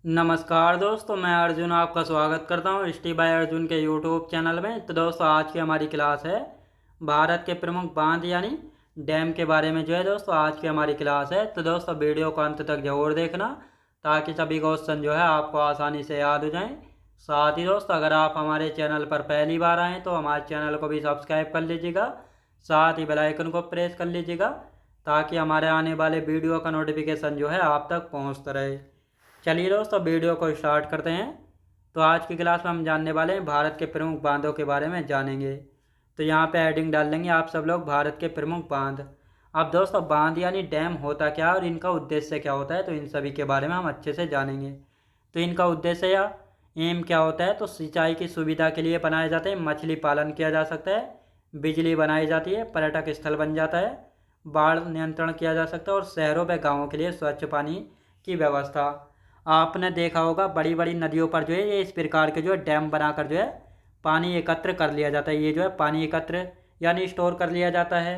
नमस्कार दोस्तों, मैं अर्जुन आपका स्वागत करता हूँ स्टी बाय अर्जुन के यूट्यूब चैनल में। तो दोस्तों, आज की हमारी क्लास है भारत के प्रमुख बांध यानी डैम के बारे में। जो है दोस्तों, आज की हमारी क्लास है। तो दोस्तों, वीडियो को अंत तक जरूर देखना ताकि सभी क्वेश्चन जो है आपको आसानी से याद हो जाएं। साथ ही दोस्तों, अगर आप हमारे चैनल पर पहली बार आएँ तो हमारे चैनल को भी सब्सक्राइब कर लीजिएगा, साथ ही बेल आइकन को प्रेस कर लीजिएगा ताकि हमारे आने वाले वीडियो का नोटिफिकेशन जो है आप तक पहुँचता रहे। चलिए दोस्तों, वीडियो को स्टार्ट करते हैं। तो आज की क्लास में हम जानने वाले हैं भारत के प्रमुख बांधों के बारे में जानेंगे। तो यहाँ पे हेडिंग डाल देंगे आप सब लोग, भारत के प्रमुख बांध। अब दोस्तों, बांध यानी डैम होता क्या और इनका उद्देश्य क्या होता है, तो इन सभी के बारे में हम अच्छे से जानेंगे। तो इनका उद्देश्य या एम क्या होता है, तो सिंचाई की सुविधा के लिए बनाए जाते हैं, मछली पालन किया जा सकता है, बिजली बनाई जाती है, पर्यटक स्थल बन जाता है, बाढ़ नियंत्रण किया जा सकता है और शहरों व गाँवों के लिए स्वच्छ पानी की व्यवस्था। आपने देखा होगा बड़ी बड़ी नदियों पर जो है ये इस प्रकार के जो है डैम बनाकर जो है पानी एकत्र कर लिया जाता है। ये जो है पानी एकत्र यानी स्टोर कर लिया जाता है।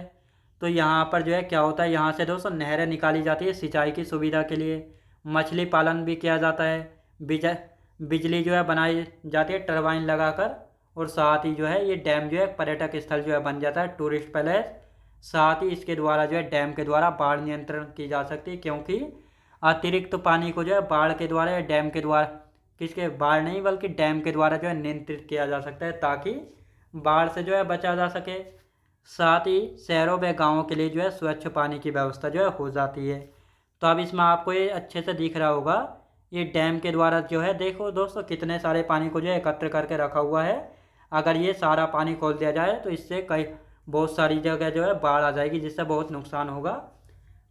तो यहाँ पर जो है क्या होता है, यहाँ से दोस्तों नहरें निकाली जाती है सिंचाई की सुविधा के लिए, मछली पालन भी किया जाता है, बिजली जो है बनाई जाती है टरबाइन लगाकर, और साथ ही जो है ये डैम जो है पर्यटक स्थल जो है बन जाता है, टूरिस्ट पैलेस। साथ ही इसके द्वारा जो है डैम के द्वारा बाढ़ नियंत्रण की जा सकती है, क्योंकि अतिरिक्त पानी को जो है बाढ़ के द्वारा या डैम के द्वारा, किसके बाढ़ नहीं बल्कि डैम के द्वारा जो है नियंत्रित किया जा सकता है ताकि बाढ़ से जो है बचा जा सके। साथ ही शहरों व गाँवों के लिए जो है स्वच्छ पानी की व्यवस्था जो है हो जाती है। तो अब इसमें आपको ये अच्छे से दिख रहा होगा, ये डैम के द्वारा जो है देखो दोस्तों कितने सारे पानी को जो है एकत्र करके रखा हुआ है। अगर ये सारा पानी खोल दिया जाए तो इससे कई बहुत सारी जगह जो है बाढ़ आ जाएगी, जिससे बहुत नुकसान होगा।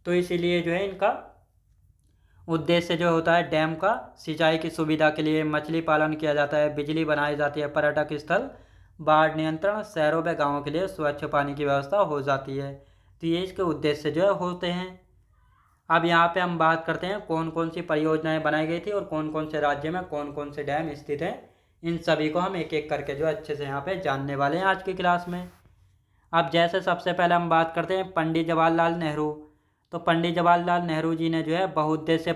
तो इसीलिए जो है इनका उद्देश्य जो होता है डैम का, सिंचाई की सुविधा के लिए, मछली पालन किया जाता है, बिजली बनाई जाती है, पर्यटक स्थल, बाढ़ नियंत्रण, शहरों व गाँवों के लिए स्वच्छ पानी की व्यवस्था हो जाती है। तो ये इसके उद्देश्य जो है होते हैं। अब यहाँ पे हम बात करते हैं कौन कौन सी परियोजनाएं बनाई गई थी और कौन कौन से राज्य में कौन कौन से डैम स्थित हैं। इन सभी को हम एक एक करके जो अच्छे से यहाँ पे जानने वाले हैं आज की क्लास में। अब जैसे सबसे पहले हम बात करते हैं पंडित जवाहरलाल नेहरू। तो पंडित जवाहरलाल नेहरू जी ने जो है बहुउद्देश्य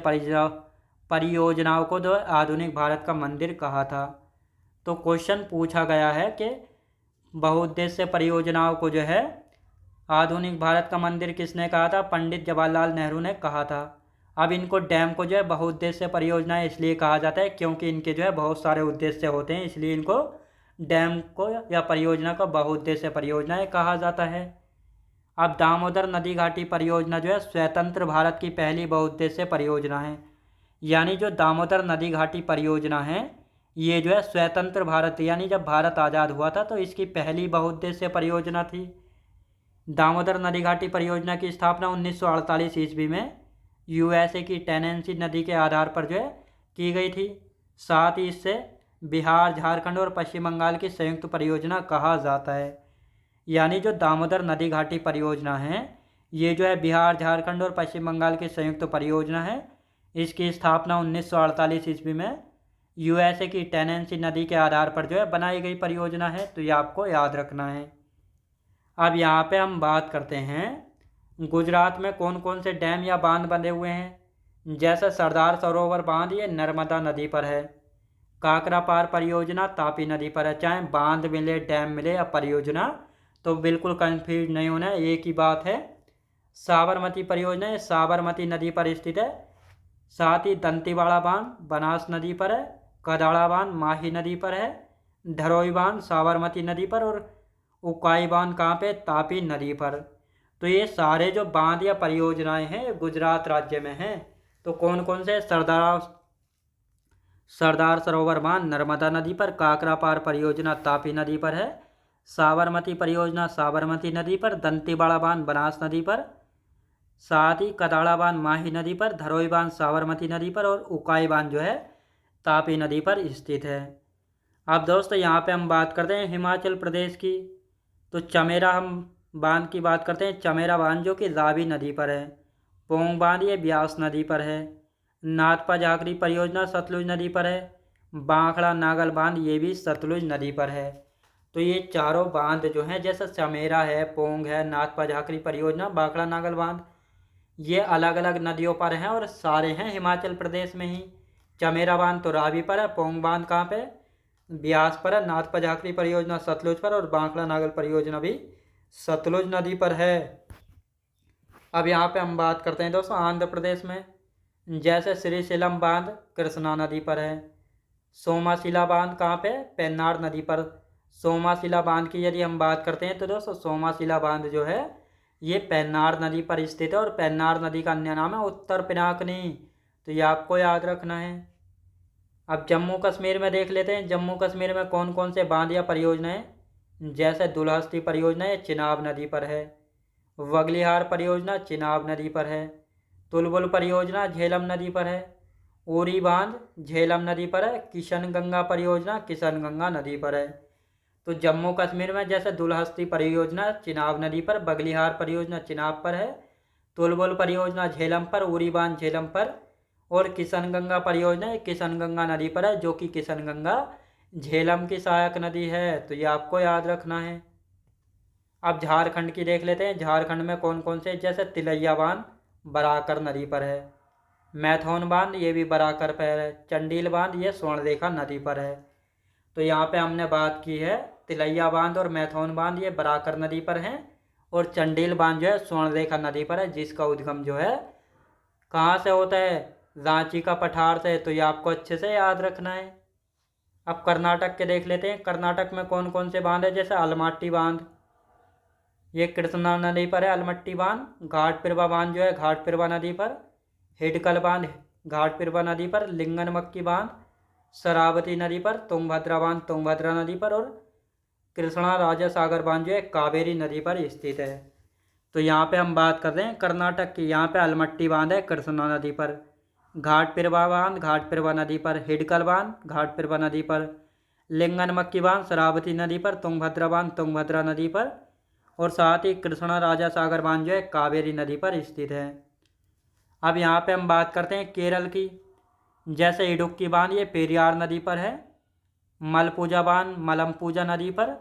परियोजनाओं को जो आधुनिक भारत का मंदिर कहा था। तो क्वेश्चन पूछा गया है कि बहुउद्देश्य परियोजनाओं को जो है आधुनिक भारत का मंदिर किसने कहा था, पंडित जवाहरलाल नेहरू ने कहा था। अब इनको डैम को जो है बहुउद्देश्य परियोजनाएं इसलिए कहा जाता है क्योंकि इनके जो है बहुत सारे उद्देश्य होते हैं, इसलिए इनको डैम को या परियोजना को बहुउद्देश्य परियोजनाएं कहा जाता है। अब दामोदर नदी घाटी परियोजना जो है स्वतंत्र भारत की पहली बहुउद्देश्य परियोजना है। यानी जो दामोदर नदी घाटी परियोजना है ये जो है स्वतंत्र भारत यानी जब भारत आज़ाद हुआ था तो इसकी पहली बहुउद्देश्य परियोजना थी। दामोदर नदी घाटी परियोजना की स्थापना 1948 ईस्वी में यूएसए की टेनेंसी नदी के आधार पर जो है की गई थी। साथ ही इससे बिहार, झारखंड और पश्चिम बंगाल की संयुक्त परियोजना कहा जाता है। यानी जो दामोदर नदी घाटी परियोजना है ये जो है बिहार, झारखंड और पश्चिम बंगाल की संयुक्त परियोजना है। इसकी स्थापना 1948 ईस्वी में यूएसए की टेनेंसी नदी के आधार पर जो है बनाई गई परियोजना है। तो ये आपको याद रखना है। अब यहाँ पे हम बात करते हैं गुजरात में कौन कौन से डैम या बांध बंधे हुए हैं। जैसे सरदार सरोवर बांध ये नर्मदा नदी पर है, काकरा पार परियोजना तापी नदी पर है। चाहे बांध मिले, डैम मिले या परियोजना, तो बिल्कुल कंफ्यूज नहीं होना है, एक ही बात है। साबरमती परियोजना ये साबरमती नदी पर स्थित है। साथ ही दंतेवाड़ा बांध बनास नदी पर है, कदाड़ा बांध माही नदी पर है, धरोई बांध साबरमती नदी पर और उकाई बांध कहाँ पे, तापी नदी पर। तो ये सारे जो बांध या परियोजनाएं हैं गुजरात राज्य में हैं। तो कौन कौन से, सरदार सरोवर बांध नर्मदा नदी पर, काकरा पार परियोजना तापी नदी पर है, साबरमती परियोजना साबरमती नदी पर, दंतेवाड़ा बांध बनास नदी पर, साथ ही कदाड़ा बांध माही नदी पर, धरोई बांध साबरमती नदी पर और उकाई बांध जो है तापी नदी पर स्थित है। अब दोस्तों यहाँ पे हम बात करते हैं हिमाचल प्रदेश की। तो चमेरा हम बांध की बात करते हैं। चमेरा बांध जो कि रावी नदी पर है। पोंग बांध ये ब्यास नदी पर है। नाथपा झाकरी परियोजना सतलुज नदी पर है। बांखड़ा नागल बांध ये भी सतलुज नदी पर है। तो ये चारों बांध जो हैं, जैसे चमेरा है, पोंग है, नाथपा झाकरी परियोजना, बांखड़ा नागल बांध, ये अलग अलग नदियों पर हैं और सारे हैं हिमाचल प्रदेश में ही। चमेरा बांध तो रावी पर है। पोंग बांध कहाँ पे, ब्यास पर है। नाथ पजाखरी परियोजना सतलुज पर, और बांकड़ा नागल परियोजना भी सतलुज नदी पर है। अब यहाँ पे हम बात करते हैं दोस्तों आंध्र प्रदेश में, जैसे श्रीशैलम बांध कृष्णा नदी पर है। सोमाशिला बांध कहाँ पे, पेन्नार नदी पर। सोमाशिला बांध की यदि हम बात करते हैं तो दोस्तों सोमाशिला बांध जो है ये पेन्नार नदी पर स्थित है, और पेन्नार नदी का अन्य नाम है उत्तर पिनाकिनी, तो ये आपको याद रखना है। अब जम्मू कश्मीर में देख लेते हैं, जम्मू कश्मीर में कौन कौन से बांध या परियोजनाएं, जैसे दुलहस्ती परियोजना ये चिनाब नदी पर है। वगलिहार परियोजना चिनाब नदी पर है। तुलबुल परियोजना झेलम नदी पर है। उरी बांध झेलम नदी पर है। किशनगंगा परियोजना किशनगंगा नदी पर है। तो जम्मू कश्मीर में जैसे दुलहस्ती परियोजना चिनाब नदी पर, बगलिहार परियोजना चिनाब पर है, तुलबुल परियोजना झेलम पर, उरी बांध झेलम पर, और किशनगंगा परियोजना किशनगंगा नदी पर है, जो कि किशनगंगा झेलम की सहायक नदी है, तो ये आपको याद रखना है। अब झारखंड की देख लेते हैं, झारखंड में कौन कौन से, जैसे तिलैया बांध बराकर नदी पर है। मैथौन बांध ये भी बराकर पर है। चंडील बांध ये स्वर्णरेखा नदी पर है। तो यहाँ पे हमने बात की है तिलैया बांध और मैथौन बांध ये बराकर नदी पर हैं, और चंडील बांध जो है स्वर्णरेखा नदी पर है, जिसका उद्गम जो है कहाँ से होता है, रांची का पठार से, तो ये आपको अच्छे से याद रखना है। अब कर्नाटक के देख लेते हैं, कर्नाटक में कौन कौन से बांध है, जैसे अलमट्टी बांध ये कृष्णा नदी पर है, अलमट्टी बांध। घाटपिरवा बांध जो है घाटपिरवा नदी पर। हिडकल बांध घाटपिरवा नदी पर। लिंगनमक्की बांध शरावती नदी पर। तुंगभद्रा बांध तुंगभद्रा नदी पर, और कृष्णा राजा सागर बांध जो है कावेरी नदी पर स्थित है। तो यहाँ पे हम बात कर रहे हैं कर्नाटक की, यहाँ पे अलमट्टी बांध है कृष्णा नदी पर। घाटपिरवा बांध घाटपिरवा नदी पर। हिडकल बांध घाटपिरवा नदी पर। लिंगनमक्की बांध शरावती नदी पर। तुंगभद्रा बांध तुंगभद्रा नदी पर, और साथ ही कृष्णा राजा सागर बांध जो है कावेरी नदी पर स्थित है। अब यहाँ पे हम बात करते हैं केरल की, जैसे इडुक्की बांध ये पेरियार नदी पर है। मलपूजा बांध मलमपूजा नदी पर।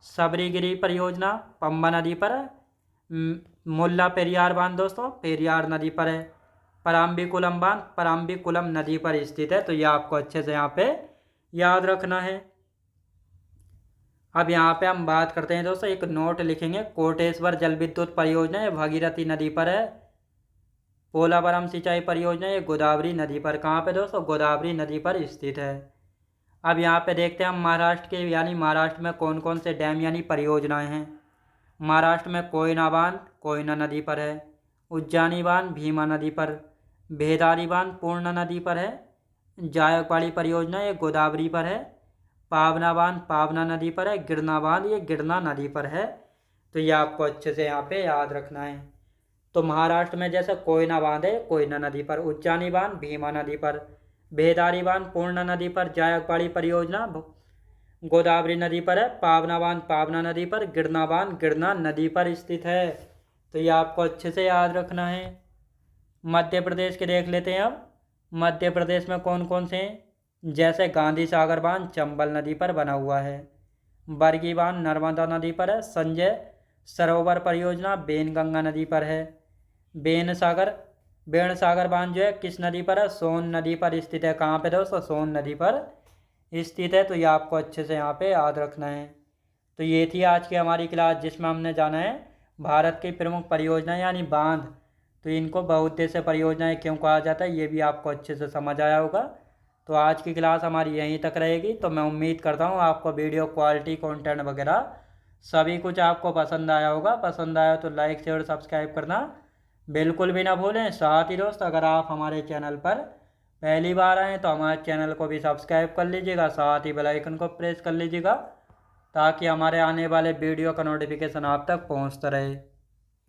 सबरीगिरी परियोजना पंबा नदी पर है। मुल्ला पेरियार बांध दोस्तों पेरियार नदी पर है। पराम्बीकुलम बांध पराम्बीकुलम नदी पर स्थित है, तो ये आपको अच्छे से यहाँ पे याद रखना है। अब यहाँ पे हम बात करते हैं दोस्तों, एक नोट लिखेंगे, कोटेश्वर जल विद्युत परियोजना ये भागीरथी नदी पर है। पोलावरम सिंचाई परियोजना ये गोदावरी नदी पर, कहाँ पे दोस्तों, गोदावरी नदी पर स्थित है। अब यहाँ पे देखते हैं हम महाराष्ट्र के, यानी महाराष्ट्र में कौन कौन से डैम यानी परियोजनाएं हैं। महाराष्ट्र में कोयना बांध कोयना नदी पर है। उज्जानी बांध भीमा नदी पर। भेदारी बांध पूर्णा नदी पर है। जायकवाड़ी परियोजना ये गोदावरी पर है। पावना बांध पावना नदी पर है। गिरना बांध ये गिरना नदी पर है, तो ये आपको अच्छे से यहाँ पे याद रखना है। तो महाराष्ट्र में जैसे कोयना बांध है कोयना नदी पर। उज्जानी बांध भीमा नदी पर। भेदारी बांध पूर्णा नदी पर। जायकवाड़ी परियोजना गोदावरी नदी पर है। पावना बांध पावना नदी पर। गिरना बांध गिरना नदी पर स्थित है, तो ये आपको अच्छे से याद रखना है। मध्य प्रदेश के देख लेते हैं अब, मध्य प्रदेश में कौन कौन से हैं, जैसे गांधी सागर बांध चंबल नदी पर बना हुआ है। बरगी बांध नर्मदा नदी पर है। संजय सरोवर परियोजना बेनगंगा नदी पर है। बेन सागर बांध जो है किस नदी पर है, सोन नदी पर स्थित है। कहाँ पे दोस्तों, सोन नदी पर स्थित है, तो ये आपको अच्छे से यहाँ पे याद रखना है। तो ये थी आज की हमारी क्लास, जिसमें हमने जाना है भारत की प्रमुख परियोजना यानी बांध, तो इनको बहुउद्देश्य परियोजनाएं क्यों कहा जाता है ये भी आपको अच्छे से समझ आया होगा। तो आज की क्लास हमारी यहीं तक रहेगी। तो मैं उम्मीद करता हूँ आपको वीडियो क्वालिटी कंटेंट वगैरह सभी कुछ आपको पसंद आया होगा। पसंद आया तो लाइक शेयर सब्सक्राइब करना बिल्कुल भी ना भूलें। साथ ही दोस्त, अगर आप हमारे चैनल पर पहली बार आएँ तो हमारे चैनल को भी सब्सक्राइब कर लीजिएगा, साथ ही बेल आइकन को प्रेस कर लीजिएगा, ताकि हमारे आने वाले वीडियो का नोटिफिकेशन आप तक पहुँचता रहे।